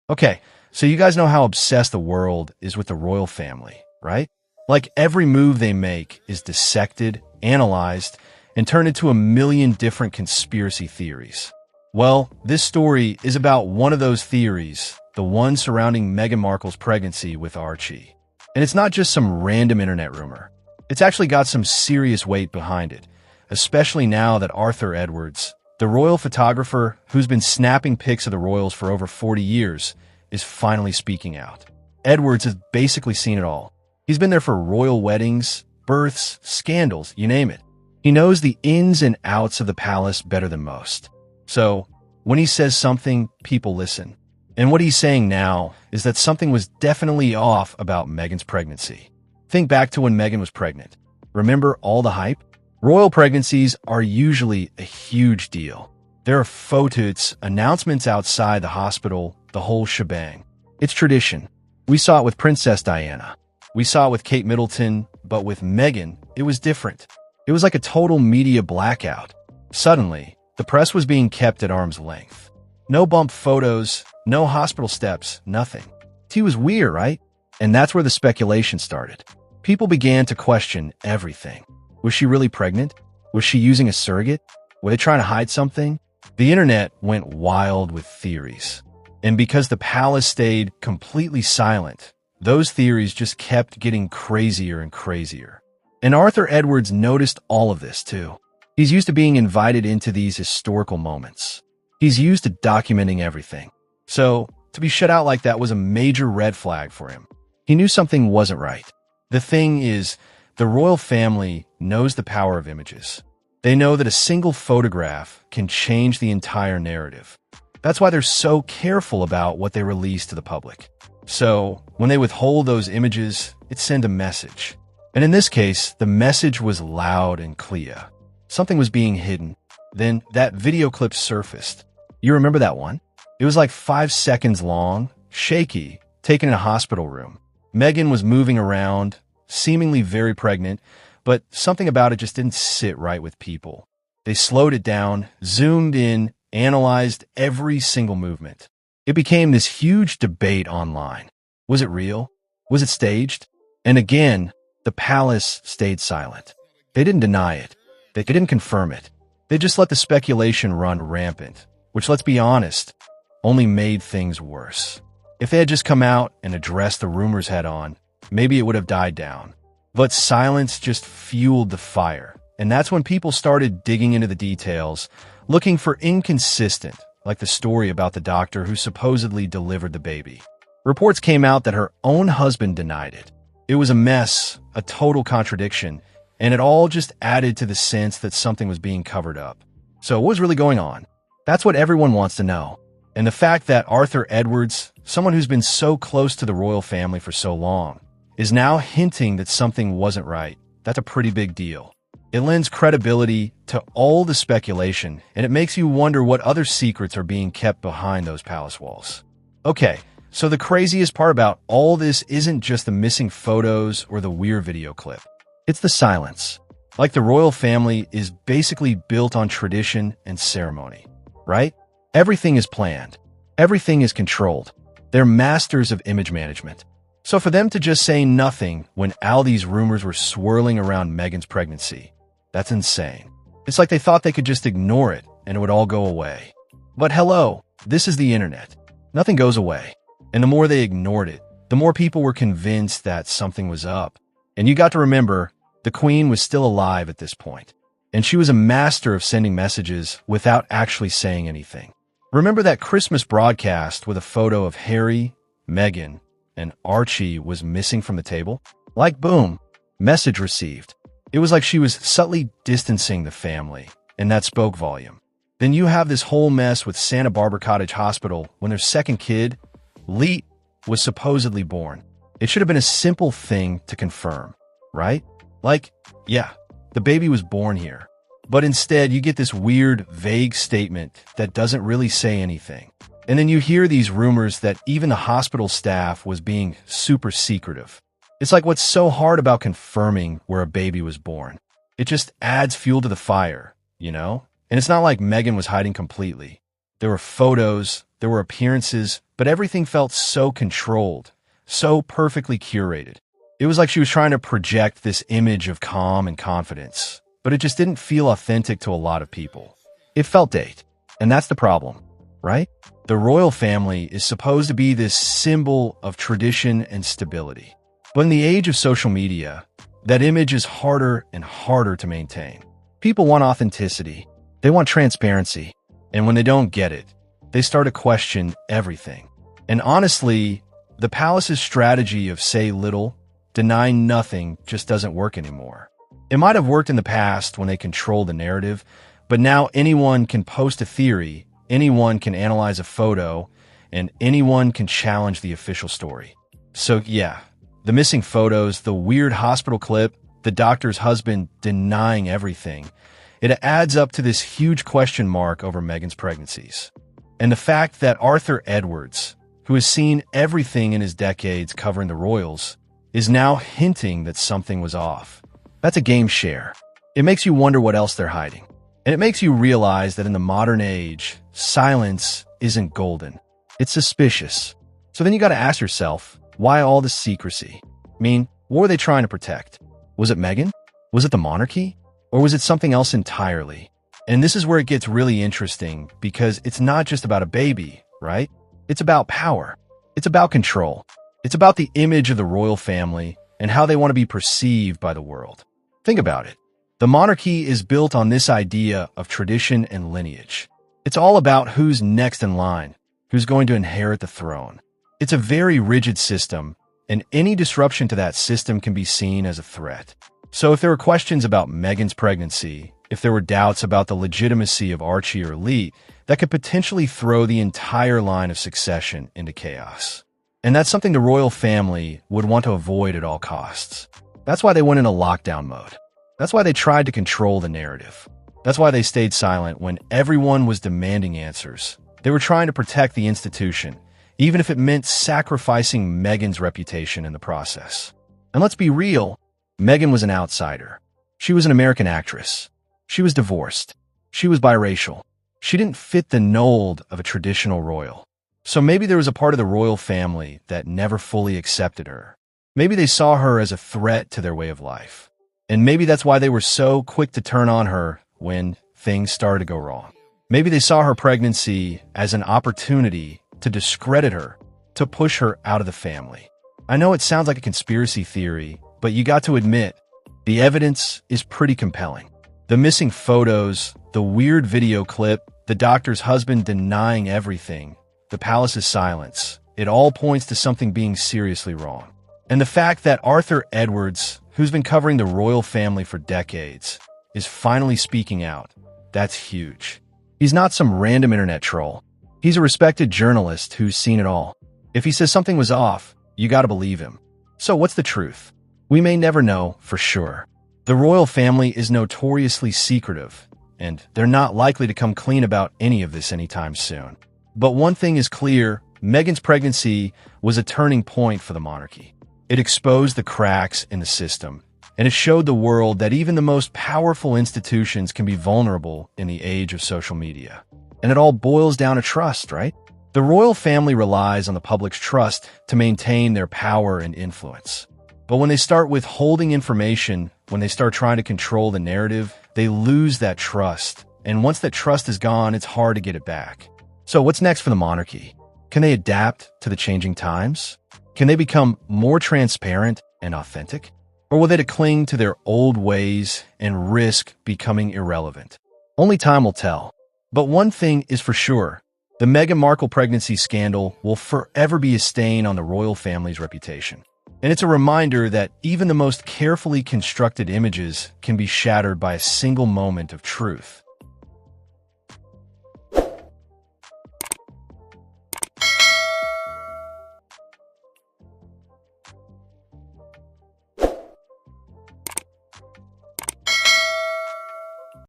Okay, so you guys know how obsessed the world is with the royal family, right? Like every move they make is dissected, analyzed, and turned into a million different conspiracy theories. Well, this story is about one of those theories, the one surrounding Meghan Markle's pregnancy with Archie. And it's not just some random internet rumor. It's actually got some serious weight behind it, especially now that Arthur Edwards, the royal photographer who's been snapping pics of the royals for over 40 years, is finally speaking out. Edwards has basically seen it all. He's been there for royal weddings, births, scandals, you name it. He knows the ins and outs of the palace better than most. So, when he says something, people listen. And what he's saying now is that something was definitely off about Meghan's pregnancy. Think back to when Meghan was pregnant. Remember all the hype? Royal pregnancies are usually a huge deal. There are photos, announcements outside the hospital, the whole shebang. It's tradition. We saw it with Princess Diana. We saw it with Kate Middleton, but with Meghan, it was different. It was like a total media blackout. Suddenly, the press was being kept at arm's length. No bump photos, no hospital steps, nothing. It was weird, right? And that's where the speculation started. People began to question everything. Was she really pregnant? Was she using a surrogate? Were they trying to hide something? The internet went wild with theories. And because the palace stayed completely silent, those theories just kept getting crazier and crazier. And Arthur Edwards noticed all of this too. He's used to being invited into these historical moments. He's used to documenting everything. So, to be shut out like that was a major red flag for him. He knew something wasn't right. The thing is, the royal family knows the power of images. They know that a single photograph can change the entire narrative. That's why they're so careful about what they release to the public. So, when they withhold those images, it sends a message. And in this case, the message was loud and clear. Something was being hidden. Then that video clip surfaced. You remember that one? It was like 5 seconds long, shaky, taken in a hospital room. Meghan was moving around, seemingly very pregnant, but something about it just didn't sit right with people. They slowed it down, zoomed in, analyzed every single movement. It became this huge debate online. Was it real? Was it staged? And again, the palace stayed silent. They didn't deny it. They didn't confirm it. They just let the speculation run rampant, which, let's be honest, only made things worse. If they had just come out and addressed the rumors head on, maybe it would have died down. But silence just fueled the fire. And that's when people started digging into the details, looking for inconsistent, like the story about the doctor who supposedly delivered the baby. Reports came out that her own husband denied it. It was a mess, a total contradiction, and it all just added to the sense that something was being covered up. So what was really going on? That's what everyone wants to know. And the fact that Arthur Edwards, someone who's been so close to the royal family for so long, is now hinting that something wasn't right, that's a pretty big deal. It lends credibility to all the speculation, and it makes you wonder what other secrets are being kept behind those palace walls. Okay, so the craziest part about all this isn't just the missing photos or the weird video clip. It's the silence. Like the royal family is basically built on tradition and ceremony, right? Everything is planned. Everything is controlled. They're masters of image management. So for them to just say nothing when all these rumors were swirling around Meghan's pregnancy, that's insane. It's like they thought they could just ignore it and it would all go away. But hello, this is the internet. Nothing goes away. And the more they ignored it, the more people were convinced that something was up. And you got to remember, the Queen was still alive at this point. And she was a master of sending messages without actually saying anything. Remember that Christmas broadcast with a photo of Harry, Meghan, and Archie was missing from the table? Like boom, message received. It was like she was subtly distancing the family, and that spoke volume. Then you have this whole mess with Santa Barbara Cottage Hospital when their second kid, Leet, was supposedly born. It should have been a simple thing to confirm, right? Like, yeah, the baby was born here. But instead, you get this weird, vague statement that doesn't really say anything. And then you hear these rumors that even the hospital staff was being super secretive. It's like what's so hard about confirming where a baby was born? It just adds fuel to the fire, you know? And it's not like Meghan was hiding completely. There were photos, there were appearances, but everything felt so controlled, so perfectly curated. It was like she was trying to project this image of calm and confidence, but it just didn't feel authentic to a lot of people. It felt fake, and that's the problem, right? The royal family is supposed to be this symbol of tradition and stability. But in the age of social media, that image is harder and harder to maintain. People want authenticity, they want transparency, and when they don't get it, they start to question everything. And honestly, the palace's strategy of say little, deny nothing just doesn't work anymore. It might have worked in the past when they controlled the narrative, but now anyone can post a theory, anyone can analyze a photo, and anyone can challenge the official story. So yeah, the missing photos, the weird hospital clip, the doctor's husband denying everything, it adds up to this huge question mark over Meghan's pregnancies. And the fact that Arthur Edwards, who has seen everything in his decades covering the royals, is now hinting that something was off. That's a game share. It makes you wonder what else they're hiding. And it makes you realize that in the modern age, silence isn't golden. It's suspicious. So then you got to ask yourself, why all this secrecy? I mean, what were they trying to protect? Was it Meghan? Was it the monarchy? Or was it something else entirely? And this is where it gets really interesting because it's not just about a baby, right? It's about power. It's about control. It's about the image of the royal family and how they want to be perceived by the world. Think about it. The monarchy is built on this idea of tradition and lineage. It's all about who's next in line, who's going to inherit the throne. It's a very rigid system, and any disruption to that system can be seen as a threat. So if there were questions about Meghan's pregnancy, if there were doubts about the legitimacy of Archie or Lee, that could potentially throw the entire line of succession into chaos. And that's something the royal family would want to avoid at all costs. That's why they went into lockdown mode. That's why they tried to control the narrative. That's why they stayed silent when everyone was demanding answers. They were trying to protect the institution, even if it meant sacrificing Meghan's reputation in the process. And let's be real, Meghan was an outsider. She was an American actress. She was divorced. She was biracial. She didn't fit the mold of a traditional royal. So maybe there was a part of the royal family that never fully accepted her. Maybe they saw her as a threat to their way of life. And maybe that's why they were so quick to turn on her when things started to go wrong. Maybe they saw her pregnancy as an opportunity to discredit her, to push her out of the family. I know it sounds like a conspiracy theory, but you got to admit, the evidence is pretty compelling. The missing photos, the weird video clip, the doctor's husband denying everything, the palace's silence, it all points to something being seriously wrong. And the fact that Arthur Edwards, who's been covering the royal family for decades, is finally speaking out, that's huge. He's not some random internet troll. He's a respected journalist who's seen it all. If he says something was off, you gotta believe him. So what's the truth? We may never know for sure. The royal family is notoriously secretive, and they're not likely to come clean about any of this anytime soon. But one thing is clear, Meghan's pregnancy was a turning point for the monarchy. It exposed the cracks in the system, and it showed the world that even the most powerful institutions can be vulnerable in the age of social media. And it all boils down to trust, right? The royal family relies on the public's trust to maintain their power and influence. But when they start withholding information, when they start trying to control the narrative, they lose that trust. And once that trust is gone, it's hard to get it back. So what's next for the monarchy? Can they adapt to the changing times? Can they become more transparent and authentic? Or will they cling to their old ways and risk becoming irrelevant? Only time will tell. But one thing is for sure, the Meghan Markle pregnancy scandal will forever be a stain on the royal family's reputation. And it's a reminder that even the most carefully constructed images can be shattered by a single moment of truth.